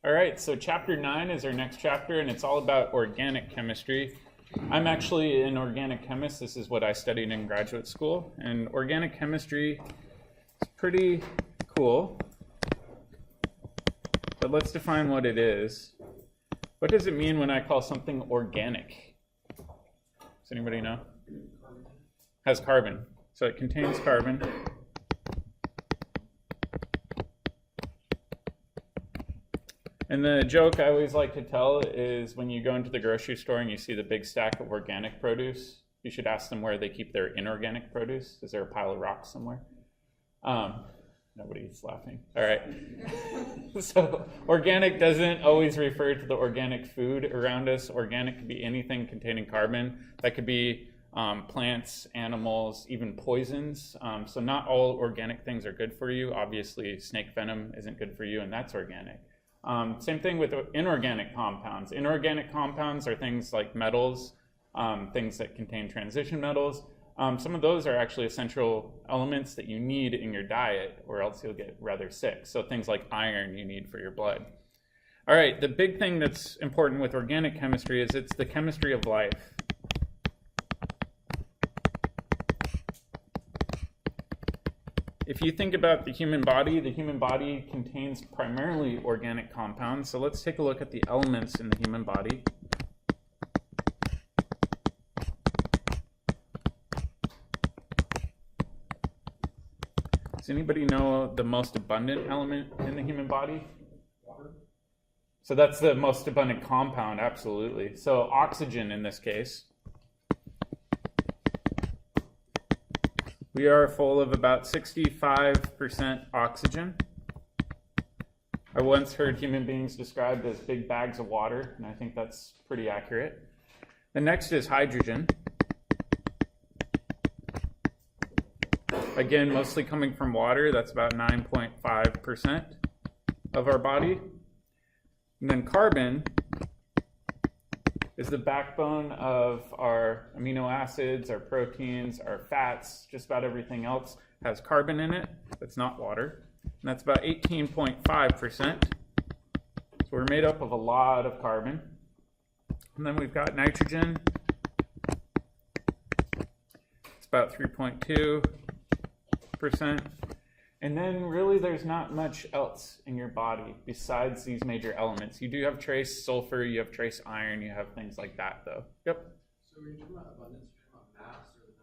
All right, so chapter 9 is our next chapter, and it's all about organic chemistry. I'm actually an organic chemist. This is what I studied in graduate school, and organic chemistry is pretty cool. But let's define what it is. What does it mean when I call something organic? Does anybody know? Has carbon. So it contains carbon. And the joke I always like to tell is when you go into the grocery store and you see the big stack of organic produce, you should ask them where they keep their inorganic produce. Is there a pile of rocks somewhere? Nobody's laughing. All right. So organic doesn't always refer to the organic food around us. Organic could be anything containing carbon. That could be plants, animals, even poisons. So not all organic things are good for you. Obviously, snake venom isn't good for you, and that's organic. Same thing with inorganic compounds. Inorganic compounds are things like metals, things that contain transition metals. Some of those are actually essential elements that you need in your diet, or else you'll get rather sick. So things like iron you need for your blood. All right, the big thing that's important with organic chemistry is it's the chemistry of life. If you think about the human body contains primarily organic compounds. So let's take a look at the elements in the human body. Does anybody know the most abundant element in the human body? Water. So that's the most abundant compound, absolutely. So oxygen in this case. We are full of about 65% oxygen. I once heard human beings described as big bags of water, and I think that's pretty accurate. The next is hydrogen. Again, mostly coming from water. That's about 9.5% of our body. And then carbon is the backbone of our amino acids, our proteins, our fats. Just about everything else has carbon in it. That's not water. And that's about 18.5%. So we're made up of a lot of carbon. And then we've got nitrogen. It's about 3.2%. And then really there's not much else in your body besides these major elements. You do have trace sulfur, you have trace iron, you have things like that though. Yep. So when you're talking about abundance, you're talking about mass or the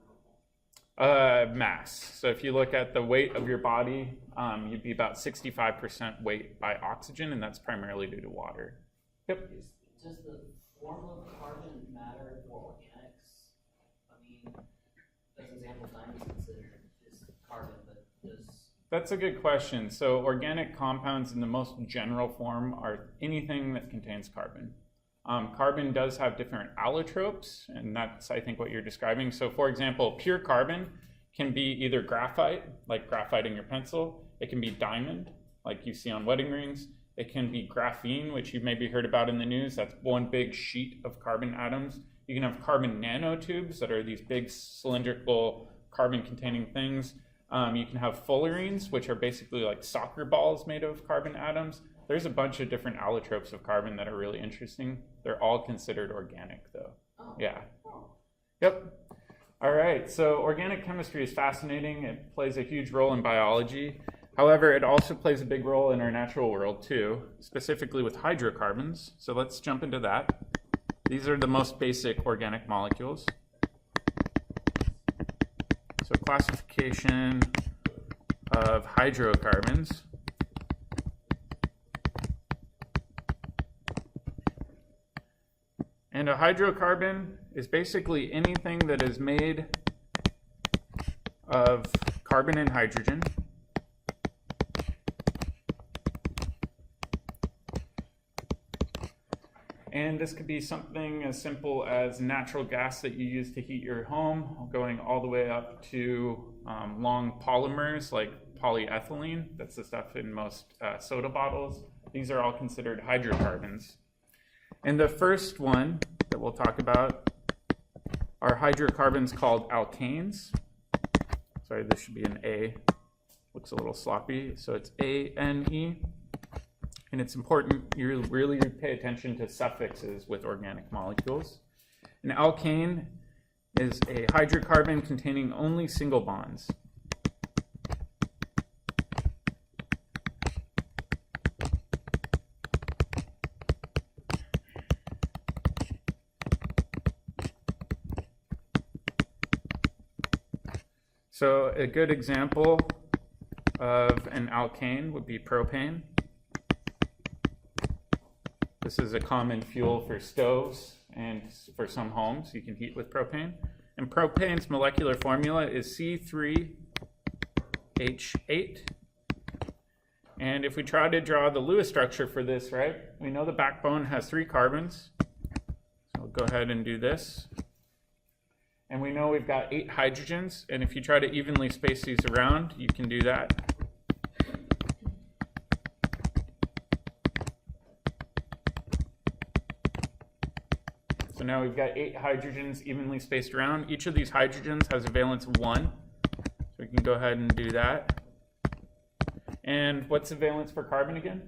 chemical? Mass. So if you look at the weight of your body, you'd be about 65% weight by oxygen, and that's primarily due to water. Yep. Does the form of carbon matter for organics? I mean, as an example, diamonds considered is carbon, but does... That's a good question. So organic compounds in the most general form are anything that contains carbon. Carbon does have different allotropes, and that's, I think, what you're describing. So for example, pure carbon can be either graphite, like graphite in your pencil. It can be diamond, like you see on wedding rings. It can be graphene, which you've maybe heard about in the news. That's one big sheet of carbon atoms. You can have carbon nanotubes that are these big cylindrical carbon-containing things. You can have fullerenes, which are basically like soccer balls made of carbon atoms. There's a bunch of different allotropes of carbon that are really interesting. They're all considered organic, though. Oh. Yeah. Yep. All right, so organic chemistry is fascinating. It plays a huge role in biology. However, it also plays a big role in our natural world, too, specifically with hydrocarbons. So let's jump into that. These are the most basic organic molecules. So classification of hydrocarbons. And a hydrocarbon is basically anything that is made of carbon and hydrogen. And this could be something as simple as natural gas that you use to heat your home, going all the way up to long polymers like polyethylene. That's the stuff in most soda bottles. These are all considered hydrocarbons. And the first one that we'll talk about are hydrocarbons called alkanes. Sorry, this should be an A. Looks a little sloppy. So it's A-N-E. and it's important you really pay attention to suffixes with organic molecules. An alkane is a hydrocarbon containing only single bonds. So a good example of an alkane would be propane. This is a common fuel for stoves and for some homes. You can heat with propane. And propane's molecular formula is C3H8. And if we try to draw the Lewis structure for this, right, we know the backbone has 3 carbons. So we'll go ahead and do this. And we know we've got 8 hydrogens, and if you try to evenly space these around, you can do that. So now we've got 8 hydrogens evenly spaced around. Each of these hydrogens has a valence of 1. So we can go ahead and do that. And what's the valence for carbon again?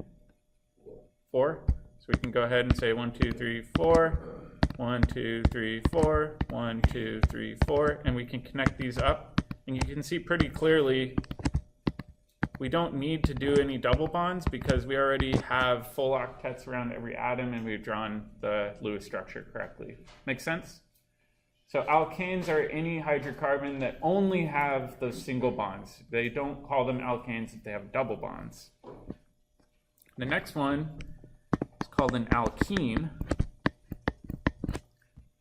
4. So we can go ahead and say 1, 2, 3, 4. 1, 2, 3, 4, 1, 2, 3, 4, and we can connect these up. And you can see pretty clearly we don't need to do any double bonds because we already have full octets around every atom and we've drawn the Lewis structure correctly. Make sense? So alkanes are any hydrocarbon that only have those single bonds. They don't call them alkanes if they have double bonds. The next one is called an alkene.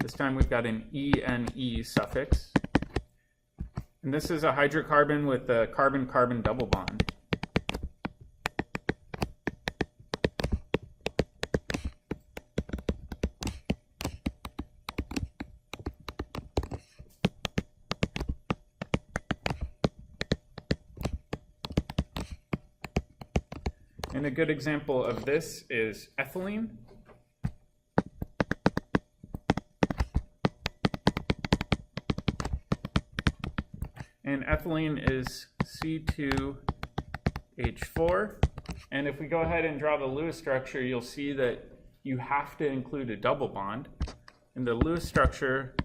This time we've got an ENE suffix. And this is a hydrocarbon with a carbon-carbon double bond. And a good example of this is ethylene. And ethylene is C2H4. And if we go ahead and draw the Lewis structure, you'll see that you have to include a double bond. And the Lewis structure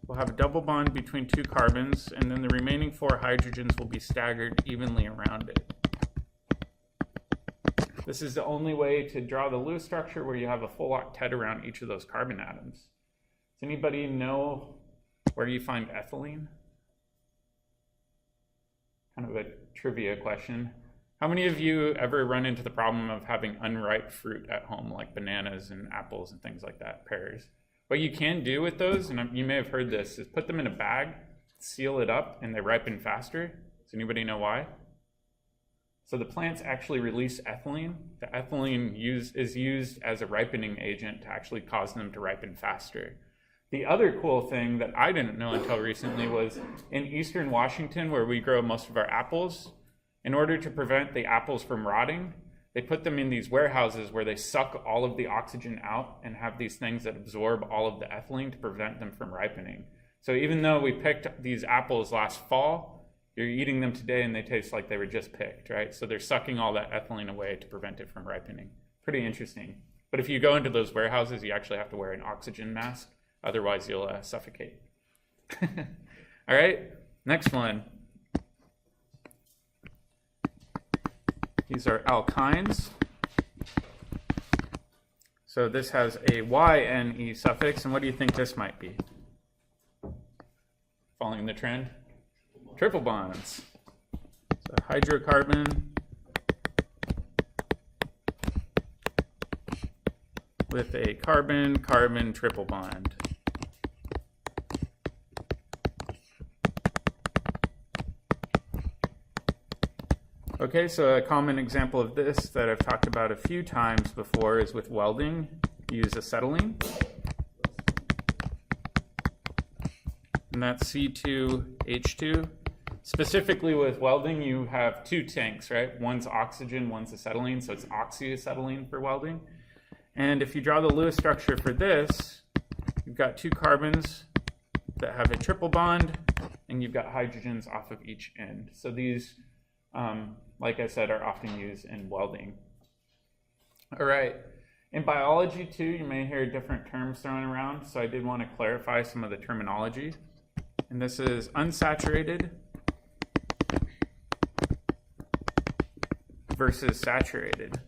will have a double bond between 2 carbons, and then the remaining 4 hydrogens will be staggered evenly around it. This is the only way to draw the Lewis structure where you have a full octet around each of those carbon atoms. Does anybody know where you find ethylene? Kind of a trivia question. How many of you ever run into the problem of having unripe fruit at home, like bananas and apples and things like that, pears? What you can do with those, and you may have heard this, is put them in a bag, seal it up, and they ripen faster. Does anybody know why? So the plants actually release ethylene. The ethylene is used as a ripening agent to actually cause them to ripen faster. The other cool thing that I didn't know until recently was in eastern Washington, where we grow most of our apples, in order to prevent the apples from rotting, they put them in these warehouses where they suck all of the oxygen out and have these things that absorb all of the ethylene to prevent them from ripening. So even though we picked these apples last fall, you're eating them today and they taste like they were just picked, right? So they're sucking all that ethylene away to prevent it from ripening. Pretty interesting. But if you go into those warehouses, you actually have to wear an oxygen mask. Otherwise, you'll suffocate. All right, next one. These are alkynes. So this has a YNE suffix, and what do you think this might be? Following the trend? Triple bonds. So hydrocarbon with a carbon-carbon triple bond. Okay, so a common example of this that I've talked about a few times before is with welding. You use acetylene. And that's C2H2. Specifically with welding, you have 2 tanks, right? One's oxygen, one's acetylene, so it's oxyacetylene for welding. And if you draw the Lewis structure for this, you've got 2 carbons that have a triple bond, and you've got hydrogens off of each end. So these, like I said, are often used in welding. All right. In biology, too, you may hear different terms thrown around, so I did want to clarify some of the terminology. And this is unsaturated versus saturated.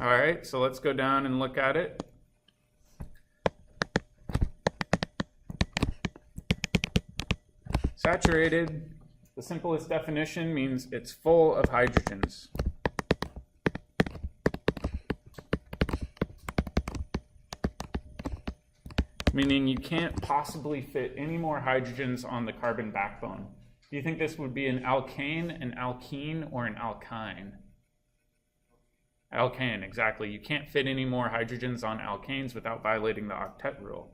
All right, so let's go down and look at it. Saturated, the simplest definition, means it's full of hydrogens. Meaning you can't possibly fit any more hydrogens on the carbon backbone. Do you think this would be an alkane, an alkene, or an alkyne? Alkane, exactly. You can't fit any more hydrogens on alkanes without violating the octet rule.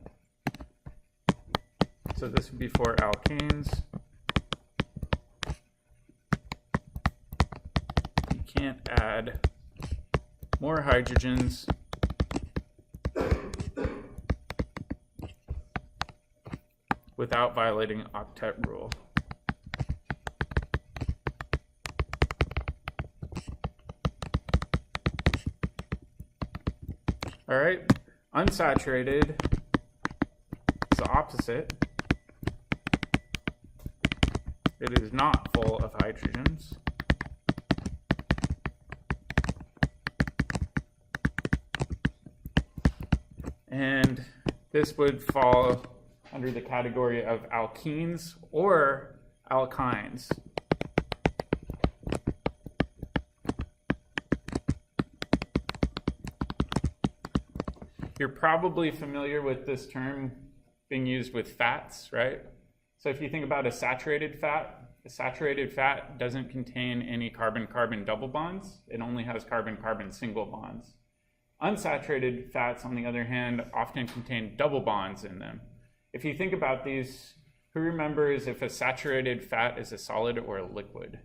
So this would be for alkanes. You can't add more hydrogens without violating octet rule. All right, unsaturated is the opposite. It is not full of hydrogens. And this would fall under the category of alkenes or alkynes. You're probably familiar with this term being used with fats, right? So if you think about a saturated fat doesn't contain any carbon-carbon double bonds. It only has carbon-carbon single bonds. Unsaturated fats, on the other hand, often contain double bonds in them. If you think about these, who remembers if a saturated fat is a solid or a liquid?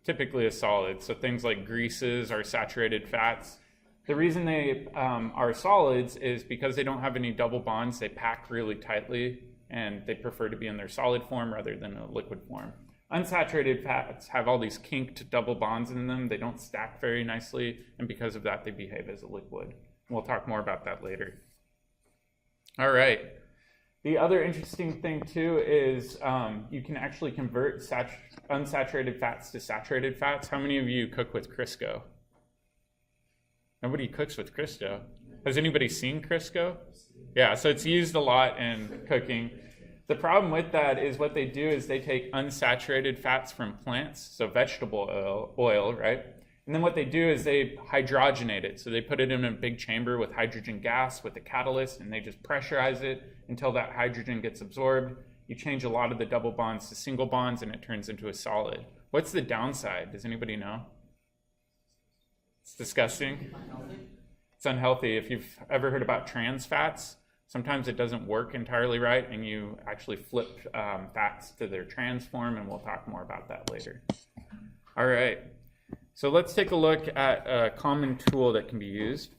Typically a solid. So things like greases are saturated fats. The reason they are solids is because they don't have any double bonds. They pack really tightly, and they prefer to be in their solid form rather than a liquid form. Unsaturated fats have all these kinked double bonds in them. They don't stack very nicely, and because of that, they behave as a liquid. We'll talk more about that later. All right. The other interesting thing, too, is you can actually convert unsaturated fats to saturated fats. How many of you cook with Crisco? Nobody cooks with Crisco. Has anybody seen Crisco? Yeah, so it's used a lot in cooking. The problem with that is what they do is they take unsaturated fats from plants, so vegetable oil, right? And then what they do is they hydrogenate it. So they put it in a big chamber with hydrogen gas with a catalyst, and they just pressurize it until that hydrogen gets absorbed. You change a lot of the double bonds to single bonds, and it turns into a solid. What's the downside? Does anybody know? It's disgusting. It's unhealthy. If you've ever heard about trans fats, sometimes it doesn't work entirely right, and you actually flip fats to their trans form, and we'll talk more about that later. All right. So let's take a look at a common tool that can be used.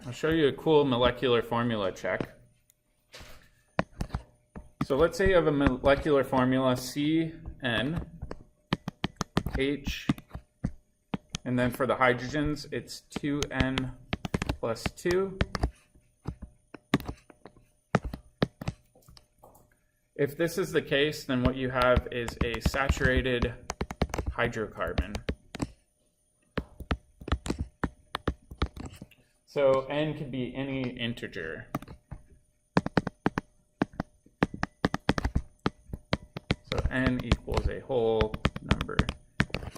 I'll show you a cool molecular formula check. So let's say you have a molecular formula CN, H, and then for the hydrogens, it's 2N plus 2. If this is the case, then what you have is a saturated hydrocarbon. So N could be any integer. So N equals a whole number.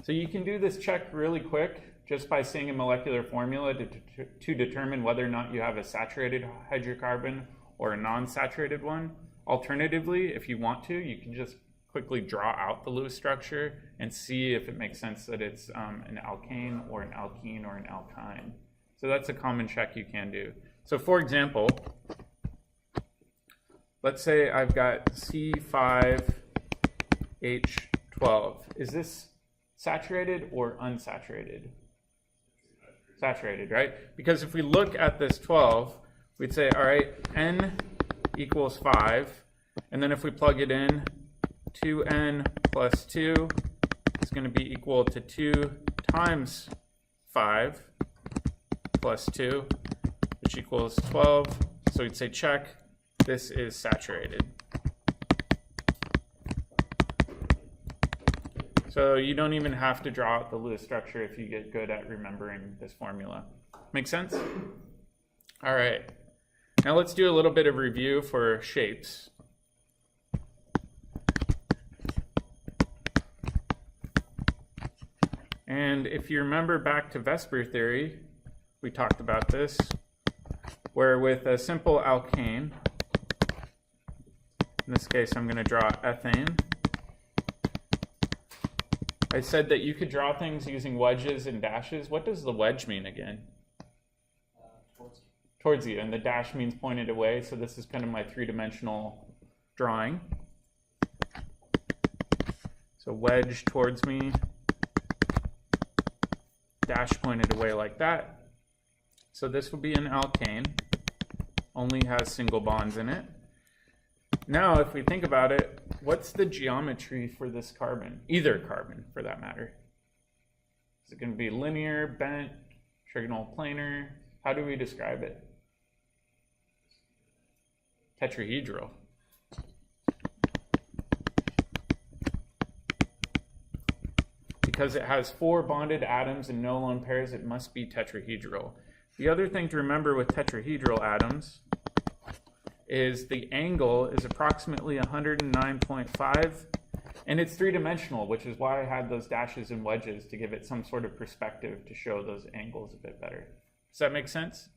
So you can do this check really quick just by seeing a molecular formula to determine whether or not you have a saturated hydrocarbon or a non-saturated one. Alternatively, if you want to, you can just quickly draw out the Lewis structure and see if it makes sense that it's an alkane or an alkene or an alkyne. So that's a common check you can do. So for example, let's say I've got C5H12. Is this Saturated or unsaturated? Saturated, right? Because if we look at this 12, we'd say, all right, N equals 5. And then if we plug it in, 2N plus 2 is going to be equal to 2 times 5 plus 2, which equals 12. So we'd say check, this is saturated. So you don't even have to draw out the Lewis structure if you get good at remembering this formula. Make sense? All right. Now let's do a little bit of review for shapes. And if you remember back to Vesper theory, we talked about this, where with a simple alkane, in this case I'm going to draw ethane. I said that you could draw things using wedges and dashes. What does the wedge mean again? Towards you. Towards you, and the dash means pointed away, so this is kind of my three-dimensional drawing. So wedge towards me, dash pointed away like that. So this will be an alkane, only has single bonds in it. Now, if we think about it, what's the geometry for this carbon? Either carbon, for that matter. Is it going to be linear, bent, trigonal, planar? How do we describe it? Tetrahedral. Because it has 4 bonded atoms and no lone pairs, it must be tetrahedral. The other thing to remember with tetrahedral atoms is the angle is approximately 109.5, and it's three-dimensional, which is why I had those dashes and wedges to give it some sort of perspective to show those angles a bit better. Does that make sense?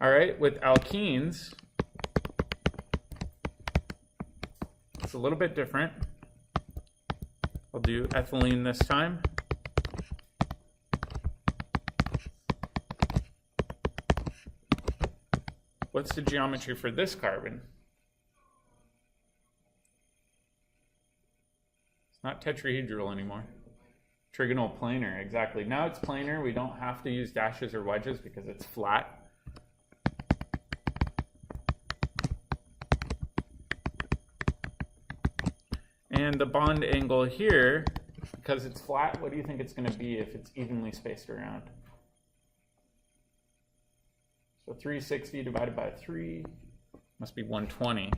All right, with alkenes, it's a little bit different. I'll do ethylene this time. What's the geometry for this carbon? It's not tetrahedral anymore. Trigonal planar, exactly. Now it's planar. We don't have to use dashes or wedges because it's flat. And the bond angle here, because it's flat, what do you think it's going to be if it's evenly spaced around? So 360 divided by 3 must be 120.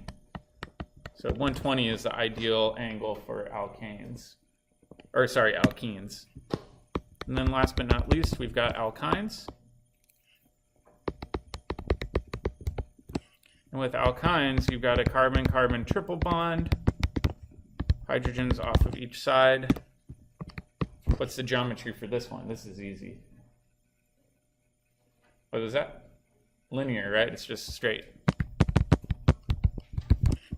So 120 is the ideal angle for alkenes. And then last but not least, we've got alkynes. And with alkynes, you've got a carbon-carbon triple bond. Hydrogens off of each side. What's the geometry for this one? This is easy. What is that? Linear, right? It's just straight.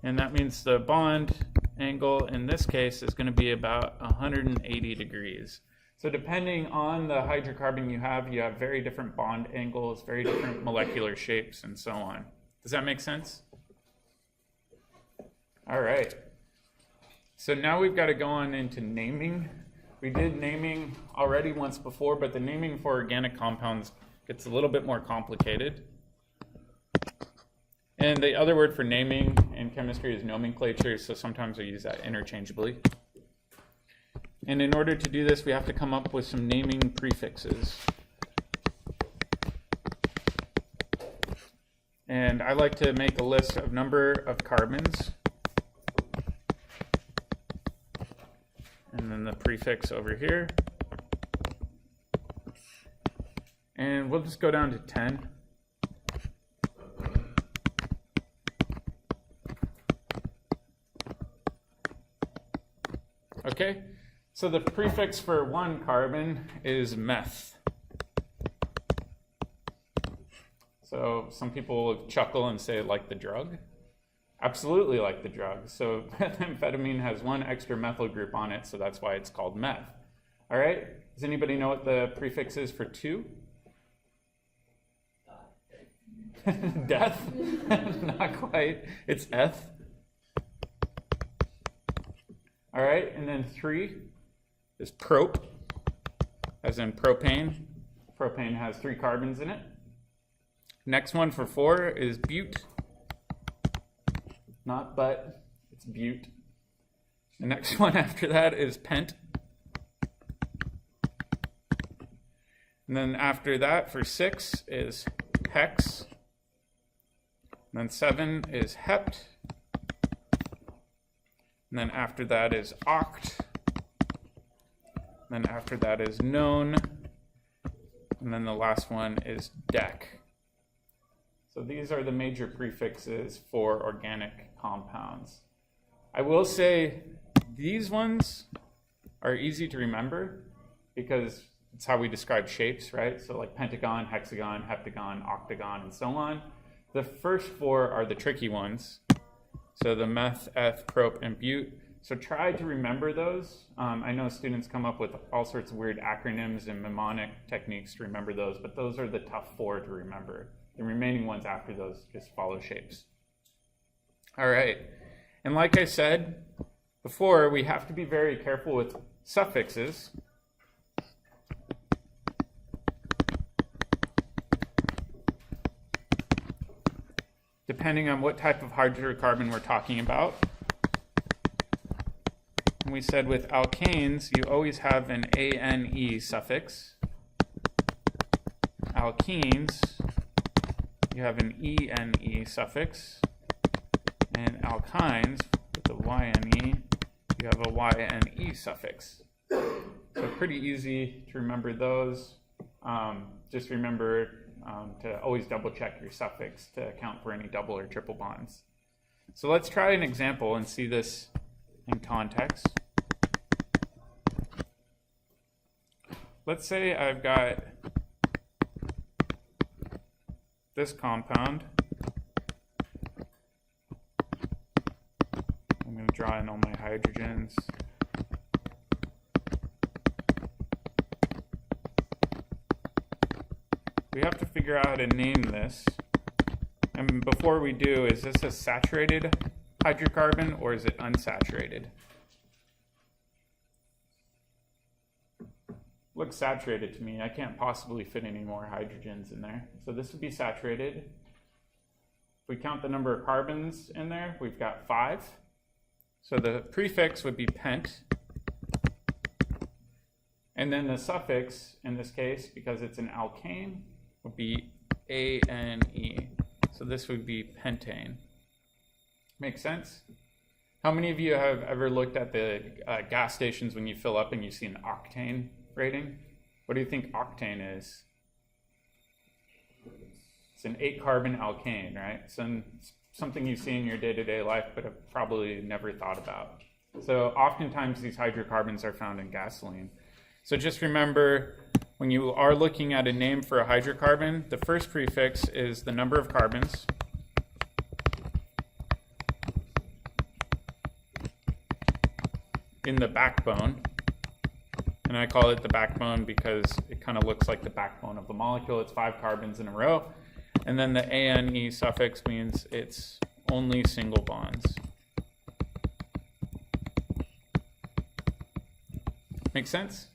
And that means the bond angle in this case is going to be about 180 degrees. So depending on the hydrocarbon you have very different bond angles, very different molecular shapes, and so on. Does that make sense? All right. So now we've got to go on into naming. We did naming already once before, but the naming for organic compounds gets a little bit more complicated. And the other word for naming in chemistry is nomenclature, so sometimes we use that interchangeably. And in order to do this, we have to come up with some naming prefixes. And I like to make a list of number of carbons. And then the prefix over here. And we'll just go down to 10. Okay, so the prefix for one carbon is meth. So some people will chuckle and say, like the drug? Absolutely like the drug. So methamphetamine has one extra methyl group on it, so that's why it's called meth. All right, does anybody know what the prefix is for 2? Death? Not quite. It's eth. All right, and then 3. is prop, as in propane. Propane has 3 carbons in it. Next one for 4 is bute. Not but, it's bute. The next one after that is pent. And then after that for 6 is hex. And then 7 is hept. And then after that is oct. And then after that is known. And then the last one is dec. So these are the major prefixes for organic compounds. I will say these ones are easy to remember because it's how we describe shapes, right? So like pentagon, hexagon, heptagon, octagon, and so on. The first 4 are the tricky ones. So the meth, eth, prop, and bute. So try to remember those. I know students come up with all sorts of weird acronyms and mnemonic techniques to remember those, but those are the tough 4 to remember. The remaining ones after those just follow shapes. All right. And like I said before, we have to be very careful with suffixes. Depending on what type of hydrocarbon we're talking about. And we said with alkanes, you always have an ane suffix. Alkenes, you have an ene suffix. And alkynes, with the yne, you have a yne suffix. So pretty easy to remember those. Just remember to always double check your suffix to account for any double or triple bonds. So let's try an example and see this in context. Let's say I've got this compound. I'm going to draw in all my hydrogens. We have to figure out how to name this. And before we do, is this a saturated hydrocarbon or is it unsaturated? Looks saturated to me. I can't possibly fit any more hydrogens in there. So this would be saturated. If we count the number of carbons in there, we've got 5. So the prefix would be pent. And then the suffix, in this case, because it's an alkane, would be ane. So this would be pentane. Make sense? How many of you have ever looked at the gas stations when you fill up and you see an octane rating? What do you think octane is? It's an 8-carbon alkane, right? So something you see in your day-to-day life but have probably never thought about. So oftentimes these hydrocarbons are found in gasoline. So just remember, when you are looking at a name for a hydrocarbon, the first prefix is the number of carbons. In the backbone. And I call it the backbone because it kind of looks like the backbone of the molecule. It's 5 carbons in a row. And then the ane suffix means it's only single bonds. Make sense?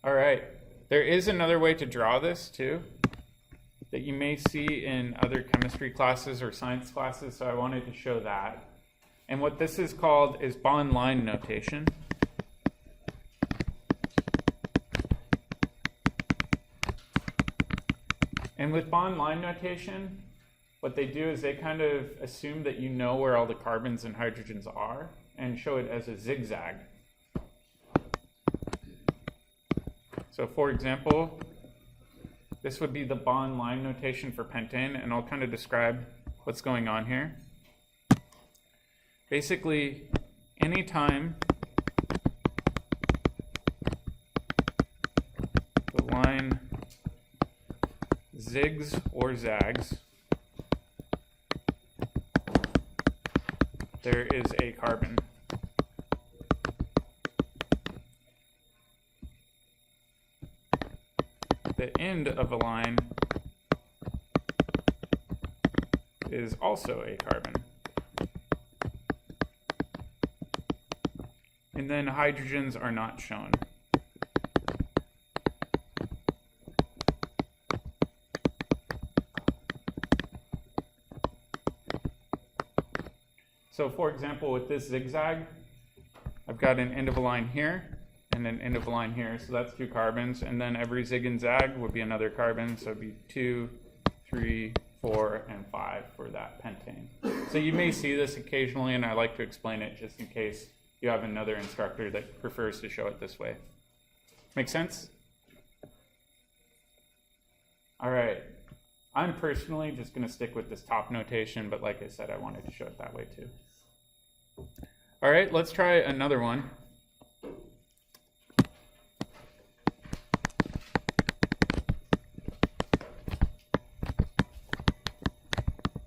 All right. There is another way to draw this too that you may see in other chemistry classes or science classes, so I wanted to show that. And what this is called is bond line notation. And with bond line notation, what they do is they kind of assume that you know where all the carbons and hydrogens are and show it as a zigzag. So for example, this would be the bond line notation for pentane, and I'll kind of describe what's going on here. Basically, anytime the line zigs or zags, there is a carbon. The end of a line is also a carbon. In and then hydrogens are not shown. So for example, with this zigzag, I've got an end of a line here and an end of a line here, so that's 2 carbons, and then every zig and zag would be another carbon, so it'd be 2, 3, 4, and 5 for that pentane. So you may see this occasionally, and I like to explain it just in case you have another instructor that prefers to show it this way. Make sense? All right. I'm personally just going to stick with this top notation, but like I said, I wanted to show it that way too. All right, let's try another one.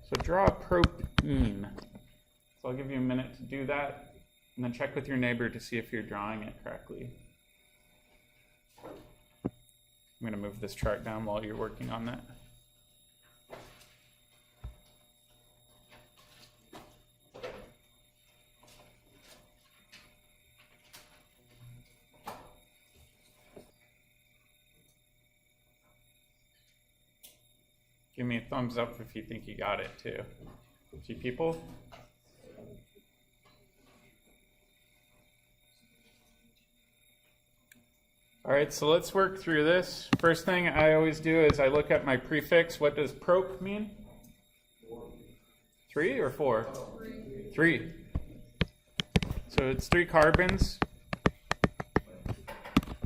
So draw a propene. So I'll give you a minute to do that, and then check with your neighbor to see if you're drawing it correctly. I'm going to move this chart down while you're working on that. Give me a thumbs up if you think you got it too. 2 people? All right, so let's work through this. First thing I always do is I look at my prefix. What does prop mean? 3 or 4? 3. So it's 3 carbons.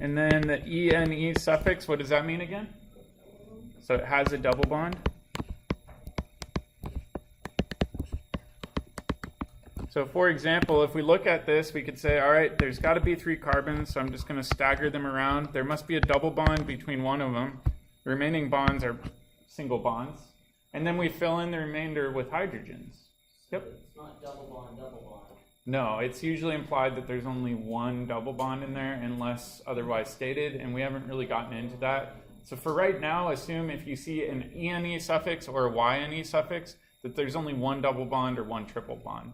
And then the ene suffix, what does that mean again? So it has a double bond. So for example, if we look at this, we could say, all right, there's got to be 3 carbons, so I'm just going to stagger them around. There must be a double bond between one of them. The remaining bonds are single bonds. And then we fill in the remainder with hydrogens. Yep. It's not double bond, double bond. No, it's usually implied that there's only one double bond in there unless otherwise stated, and we haven't really gotten into that. So for right now, assume if you see an ene suffix or a yne suffix, that there's only one double bond or one triple bond.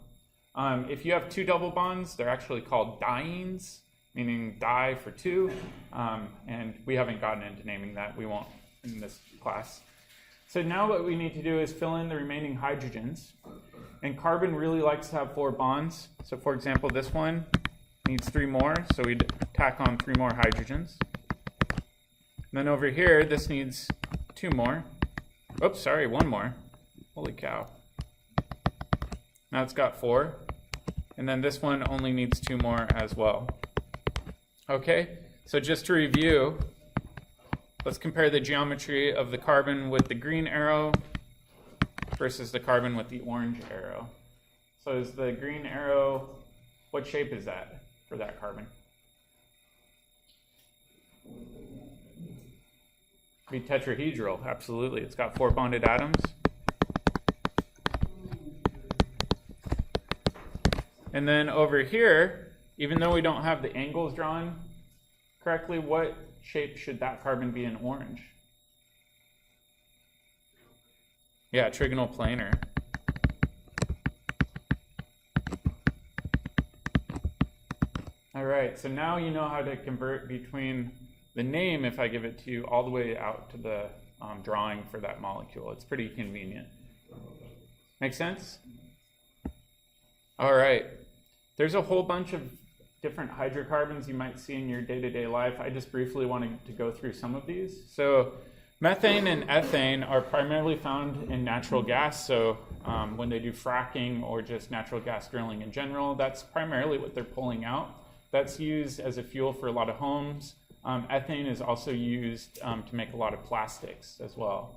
If you have 2 double bonds, they're actually called dienes, meaning di for 2, and we haven't gotten into naming that. We won't in this class. So now what we need to do is fill in the remaining hydrogens. And carbon really likes to have 4 bonds. So for example, this one needs 3 more, so we'd tack on 3 more hydrogens. And then over here, this needs 2 more. Oops, sorry, 1 more. Holy cow. Now it's got 4. And then this one only needs 2 more as well. Okay, so just to review, let's compare the geometry of the carbon with the green arrow versus the carbon with the orange arrow. So is the green arrow, what shape is that for that carbon? Be tetrahedral, absolutely. It's got 4 bonded atoms. And then over here, even though we don't have the angles drawn correctly, what shape should that carbon be in orange? Yeah, trigonal planar. All right, so now you know how to convert between the name, if I give it to you, all the way out to the drawing for that molecule. It's pretty convenient. Make sense? All right. There's a whole bunch of different hydrocarbons you might see in your day-to-day life. I just briefly wanted to go through some of these. So methane and ethane are primarily found in natural gas. So when they do fracking or just natural gas drilling in general, that's primarily what they're pulling out. That's used as a fuel for a lot of homes. Ethane is also used to make a lot of plastics as well.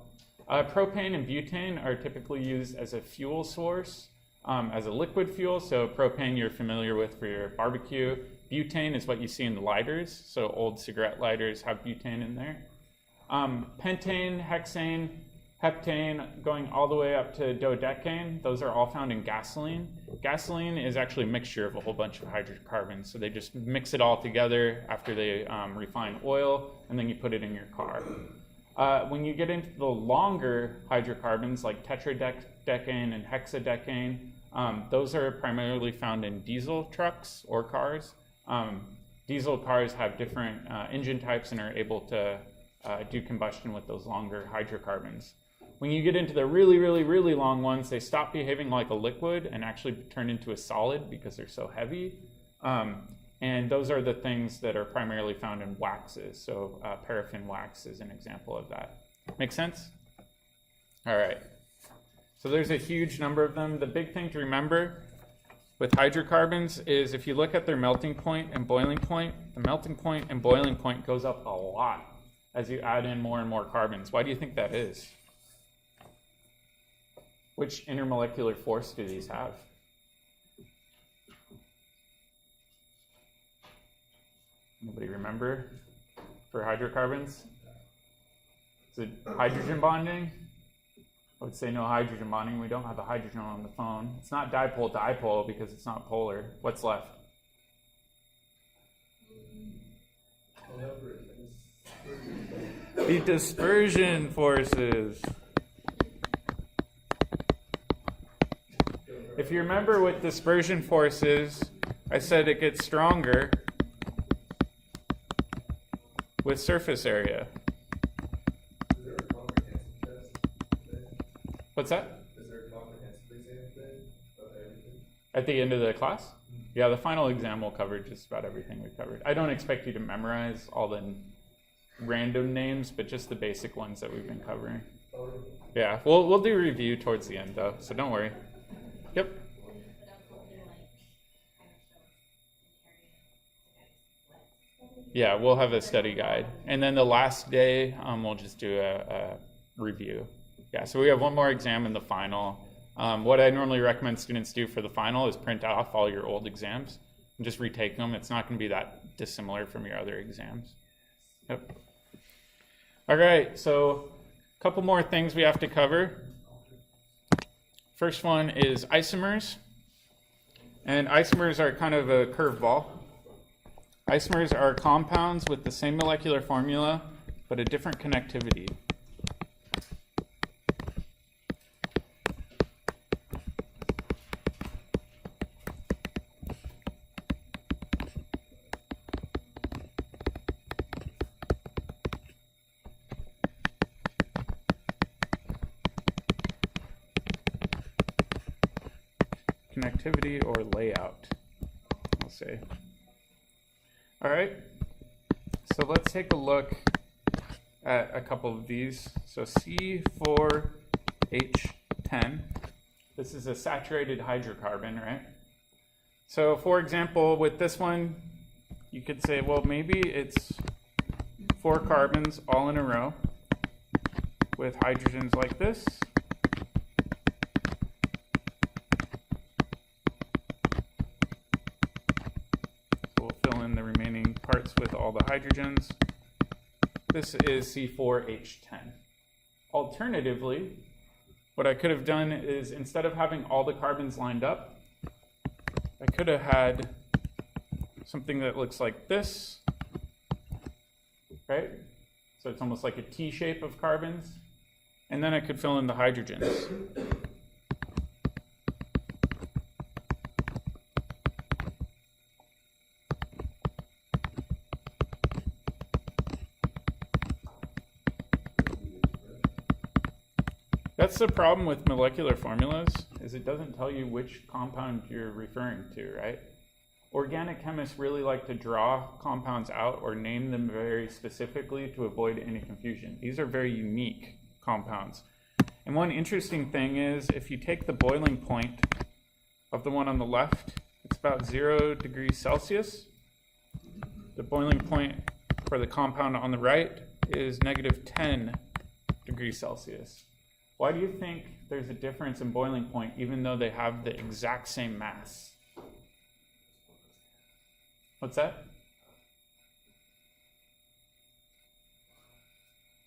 Propane and butane are typically used as a fuel source, as a liquid fuel. So propane you're familiar with for your barbecue. Butane is what you see in the lighters. So old cigarette lighters have butane in there. Pentane, hexane, heptane, going all the way up to dodecane, those are all found in gasoline. Gasoline is actually a mixture of a whole bunch of hydrocarbons. So they just mix it all together after they refine oil, and then you put it in your car. When you get into the longer hydrocarbons like tetradecane and hexadecane, those are primarily found in diesel trucks or cars. Diesel cars have different engine types and are able to do combustion with those longer hydrocarbons. When you get into the really, really, really long ones, they stop behaving like a liquid and actually turn into a solid because they're so heavy. And those are the things that are primarily found in waxes. So paraffin wax is an example of that. Make sense? All right. So there's a huge number of them. The big thing to remember with hydrocarbons is if you look at their melting point and boiling point, the melting point and boiling point goes up a lot as you add in more and more carbons. Why do you think that is? Which intermolecular force do these have? Anybody remember for hydrocarbons? Is it hydrogen bonding? I would say no hydrogen bonding. We don't have a hydrogen on the phone. It's not dipole-dipole because it's not polar. What's left? The dispersion forces. If you remember with dispersion forces, I said it gets stronger with surface area. Is there a comprehensive test? What's that? Is there a comprehensive exam today of everything? At the end of the class? Yeah, the final exam will cover just about everything we covered. I don't expect you to memorize all the random names, but just the basic ones that we've been covering. Yeah, we'll do review towards the end though, so don't worry. Yep. Yeah, we'll have a study guide. And then the last day, we'll just do a review. Yeah, so we have one more exam in the final. What I normally recommend students do for the final is print off all your old exams and just retake them. It's not going to be that dissimilar from your other exams. Yep. All right, so a couple more things we have to cover. First one is isomers. And isomers are kind of a curveball. Isomers are compounds with the same molecular formula, but a different connectivity. Connectivity or layout, I'll say. All right, so let's take a look at a couple of these. So C4H10, this is a saturated hydrocarbon, right? So for example, with this one, you could say, well, maybe it's 4 carbons all in a row with hydrogens like this. Parts with all the hydrogens. This is C4H10. Alternatively, what I could have done is instead of having all the carbons lined up, I could have had something that looks like this, right? So it's almost like a T shape of carbons. And then I could fill in the hydrogens. That's the problem with molecular formulas, is it doesn't tell you which compound you're referring to, right? Organic chemists really like to draw compounds out or name them very specifically to avoid any confusion. These are very unique compounds. And one interesting thing is if you take the boiling point of the one on the left, it's about 0 degrees Celsius. The boiling point for the compound on the right is negative 10 degrees Celsius. Why do you think there's a difference in boiling point even though they have the exact same mass? What's that?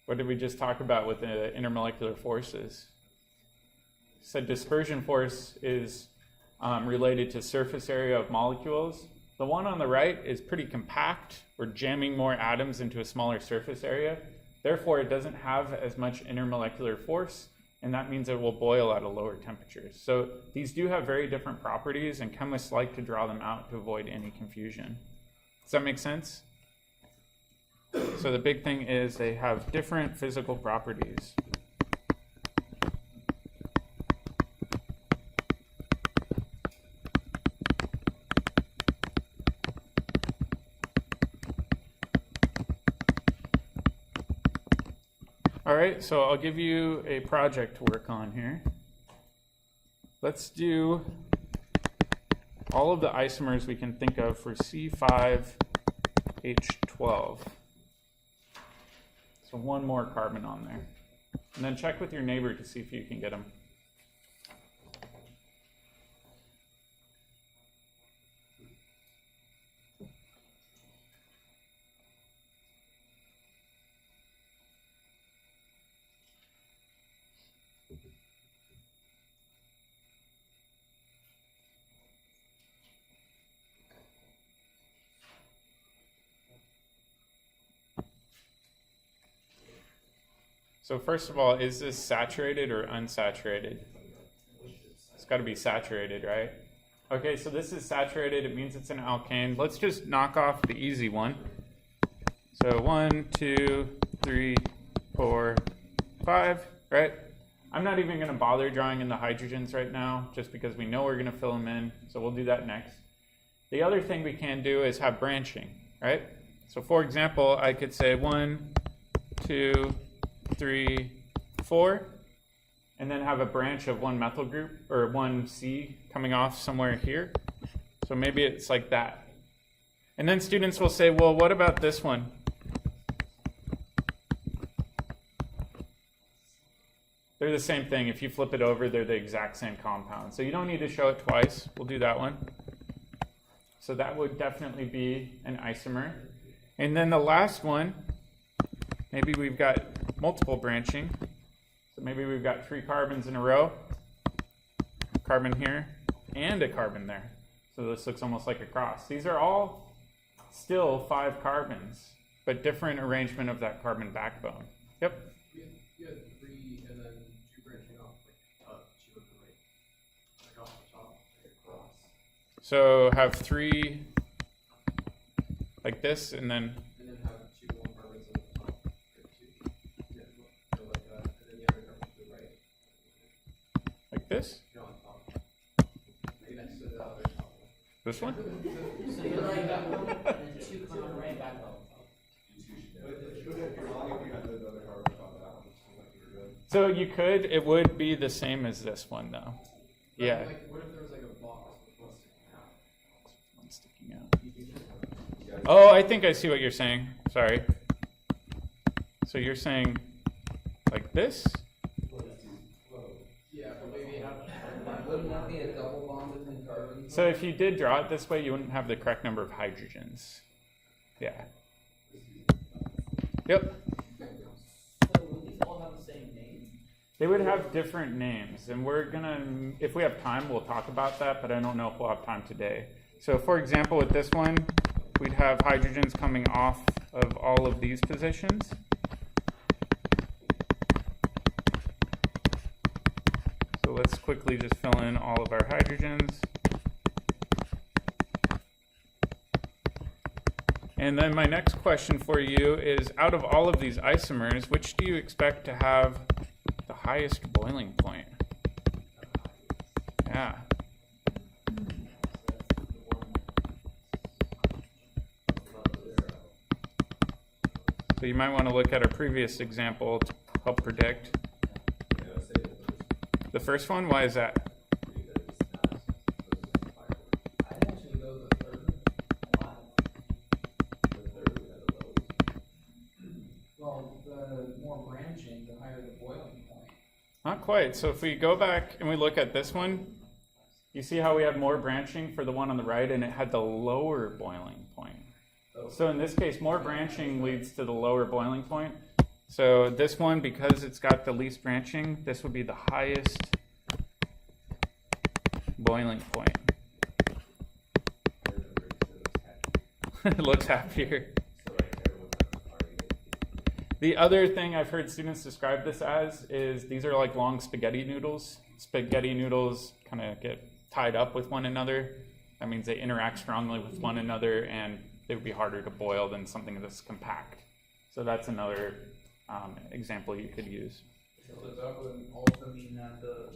What did we just talk about with the intermolecular forces? So dispersion force is related to surface area of molecules. The one on the right is pretty compact. We're jamming more atoms into a smaller surface area. Therefore, it doesn't have as much intermolecular force, and that means it will boil at a lower temperature. So these do have very different properties, and chemists like to draw them out to avoid any confusion. Does that make sense? So the big thing is they have different physical properties. All right, so I'll give you a project to work on here. Let's do all of the isomers we can think of for C5H12. So one more carbon on there. And then check with your neighbor to see if you can get them. So first of all, is this saturated or unsaturated? It's got to be saturated, right? Okay, so this is saturated. It means it's an alkane. Let's just knock off the easy one. So 1, 2, 3, 4, 5, right? I'm not even going to bother drawing in the hydrogens right now, just because we know we're going to fill them in. So we'll do that next. The other thing we can do is have branching, right? So for example, I could say 1, 2, 3, 4, and then have a branch of one methyl group or one C coming off somewhere here. So maybe it's like that. And then students will say, well, what about this one? They're the same thing. If you flip it over, they're the exact same compound. So you don't need to show it twice. We'll do that one. So that would definitely be an isomer. And then the last one, maybe we've got multiple branching. So maybe we've got 3 carbons in a row, carbon here, and a carbon there. So this looks almost like a cross. These are all still 5 carbons, but different arrangement of that carbon backbone. Yep. You had 3 and then 2 branching off, like 2 of the right, like off the top, like a cross. So have 3 like this, and then have 2 more carbons on the top. Yeah, go like that, and then the other carbon to the right. like this. Go on top. Maybe next to the other top one. This one? So you like that one, and then 2 come on the right back up. So you could, it would be the same as this one though. Yeah. Like, what if there was like a box with one sticking out? One sticking out. Oh, I think I see what you're saying. Sorry. So you're saying like this? Yeah, but maybe Wouldn't that be a double bond between carbons? So if you did draw it this way, you wouldn't have the correct number of hydrogens. Yeah. Yep. So would these all have the same name? They would have different names, and we're gonna, if we have time, we'll talk about that, but I don't know if we'll have time today. So for example, with this one, we'd have hydrogens coming off of all of these positions. So let's quickly just fill in all of our hydrogens. And then my next question for you is, out of all of these isomers, which do you expect to have the highest boiling point? Yeah. So you might want to look at our previous example to help predict. The first one, why is that? I'd actually go the third. Well, the more branching, the higher the boiling point. Not quite. So if we go back and we look at this one, you see how we had more branching for the one on the right, and it had the lower boiling point. So in this case, more branching leads to the lower boiling point. So this one, because it's got the least branching, this would be the highest boiling point. It looks happier. The other thing I've heard students describe this as is these are like long spaghetti noodles. Spaghetti noodles kind of get tied up with one another. That means they interact strongly with one another and they would be harder to boil than something that's compact. So that's another example you could use. So that would also mean that the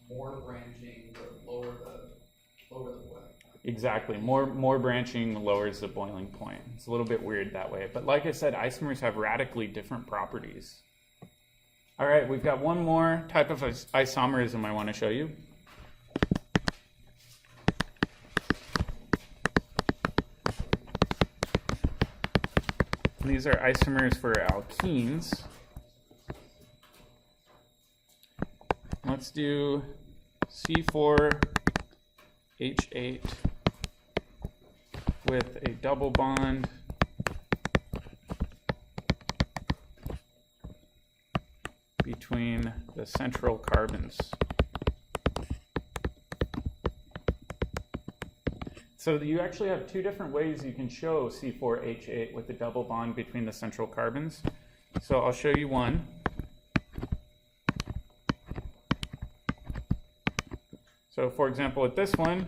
more branching, the lower the boiling point. Exactly. More branching lowers the boiling point. It's a little bit weird that way. But like I said, isomers have radically different properties. All right, we've got one more type of isomerism I want to show you. These are isomers for alkenes. Let's do C4H8 with a double bond between the central carbons. So you actually have two different ways you can show C4H8 with a double bond between the central carbons. So I'll show you one. So for example, with this one,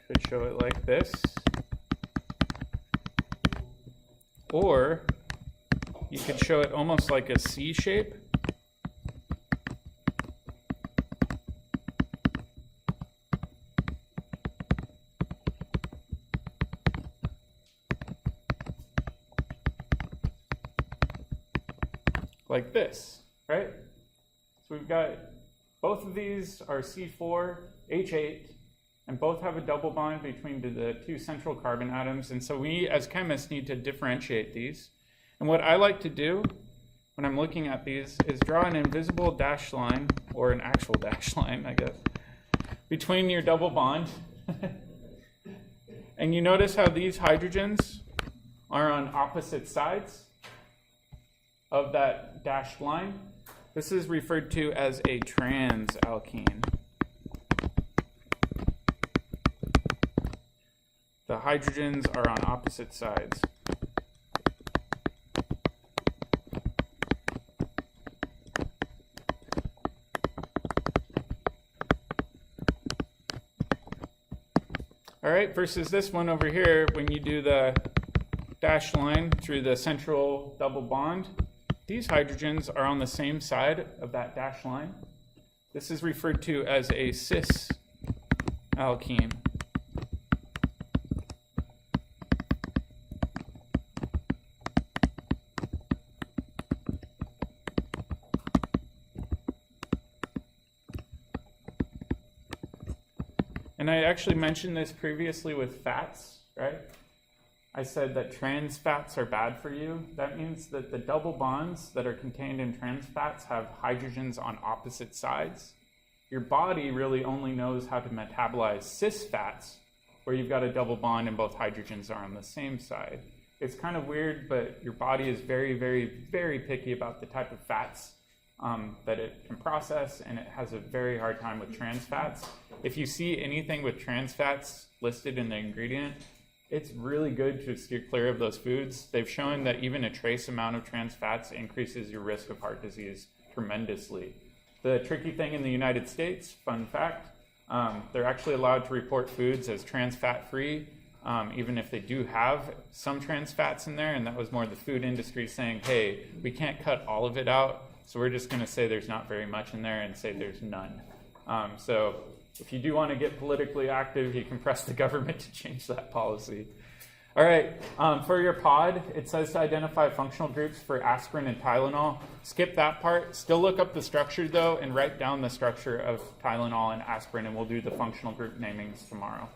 could show it like this. Or you could show it almost like a C shape. Like this, right? So we've got both of these are C4H8, and both have a double bond between the two central carbon atoms. And so we, as chemists, need to differentiate these. And what I like to do when I'm looking at these is draw an invisible dashed line, or an actual dashed line, I guess, between your double bond. And you notice how these hydrogens are on opposite sides of that dashed line. This is referred to as a transalkene. The hydrogens are on opposite sides. All right, versus this one over here, when you do the dashed line through the central double bond, these hydrogens are on the same side of that dashed line. This is referred to as a cis alkene. And I actually mentioned this previously with fats, right? I said that trans fats are bad for you. That means that the double bonds that are contained in trans fats have hydrogens on opposite sides. Your body really only knows how to metabolize cis fats, where you've got a double bond and both hydrogens are on the same side. It's kind of weird, but your body is very, very, very picky about the type of fats that it can process, and it has a very hard time with trans fats. If you see anything with trans fats listed in the ingredient, it's really good to steer clear of those foods. They've shown that even a trace amount of trans fats increases your risk of heart disease tremendously. The tricky thing in the United States, fun fact, they're actually allowed to report foods as trans fat free, even if they do have some trans fats in there, and that was more the food industry saying, hey, we can't cut all of it out, so we're just going to say there's not very much in there and say there's none. So if you do want to get politically active, you can press the government to change that policy. All right, for your pod, it says to identify functional groups for aspirin and Tylenol. Skip that part. Still look up the structure, though, and write down the structure of Tylenol and aspirin, and we'll do the functional group namings tomorrow.